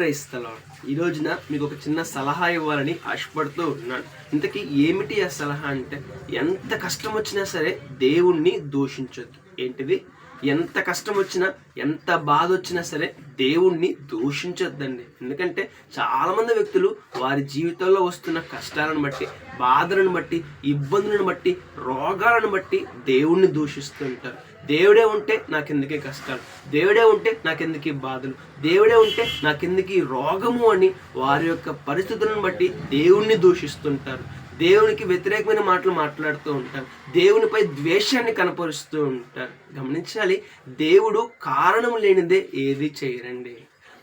Praise the lord. ఈ రోజున మీకు ఒక చిన్న సలహా ఇవ్వాలని ఆశపడుతూ ఉన్నాను. ఇంతకీ ఏమిటి ఆ సలహా అంటే, ఎంత కష్టం వచ్చినా సరే దేవుణ్ణి దూషించొద్దు. ఏంటిది? ఎంత కష్టం వచ్చినా, ఎంత బాధ వచ్చినా సరే దేవుణ్ణి దూషించొద్దండి. ఎందుకంటే చాలామంది వ్యక్తులు వారి జీవితంలో వస్తున్న కష్టాలను బట్టి, బాధలను బట్టి, ఇబ్బందులను బట్టి, రోగాలను బట్టి దేవుణ్ణి దూషిస్తూ ఉంటారు. దేవుడే ఉంటే నాకెందుకే కష్టాలు, దేవుడే ఉంటే నాకెందుకు ఈ బాధలు, దేవుడే ఉంటే నాకెందుకు ఈ రోగము అని వారి యొక్క పరిస్థితులను బట్టి దేవుణ్ణి దూషిస్తుంటారు. దేవునికి వ్యతిరేకమైన మాటలు మాట్లాడుతూ ఉంటారు. దేవునిపై ద్వేషాన్ని కనపరుస్తూ ఉంటారు. గమనించాలి, దేవుడు కారణం లేనిదే ఏది చేయరండి.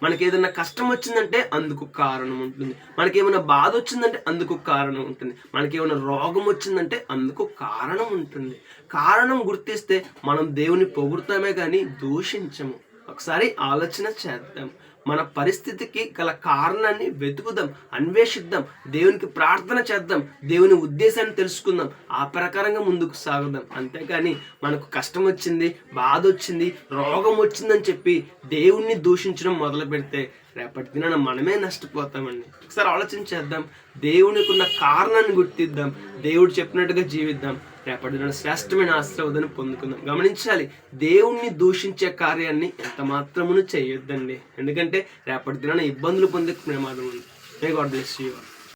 మనకి ఏదైనా కష్టం వచ్చిందంటే అందుకు కారణం ఉంటుంది. మనకేమైనా బాధ వచ్చిందంటే అందుకు కారణం ఉంటుంది. మనకేమైనా రోగం వచ్చిందంటే అందుకు కారణం ఉంటుంది. కారణం గుర్తిస్తే మనం దేవుని పొగుడుతామే కానీ దూషించము. ఒకసారి ఆలోచన చేద్దాం. మన పరిస్థితికి గల కారణాన్ని వెతుకుదాం, అన్వేషిద్దాం, దేవునికి ప్రార్థన చేద్దాం, దేవుని ఉద్దేశాన్ని తెలుసుకుందాం, ఆ ప్రకారంగా ముందుకు సాగుదాం. అంతేకాని మనకు కష్టం వచ్చింది, బాధ వచ్చింది, రోగం వచ్చిందని చెప్పి దేవుణ్ణి దూషించడం మొదలు పెడితే రేపటి దినాన మనమే నష్టపోతామండి. ఒకసారి ఆలోచన చేద్దాం. దేవునికి ఉన్న కారణాన్ని గుర్తిద్దాం, దేవుడు చెప్పినట్టుగా జీవిద్దాం. రేపటి దినాన శ్రేష్టమైన ఆశీర్వాదాన్ని పొందుకుందాం. గమనించాలి, దేవుణ్ణి దూషించే కార్యాన్ని ఎంత మాత్రమును చేయొద్దండి. ఎందుకంటే రేపటి దినాన ఇబ్బందులు పొందే ప్రమాదం ఉంది. May God bless you.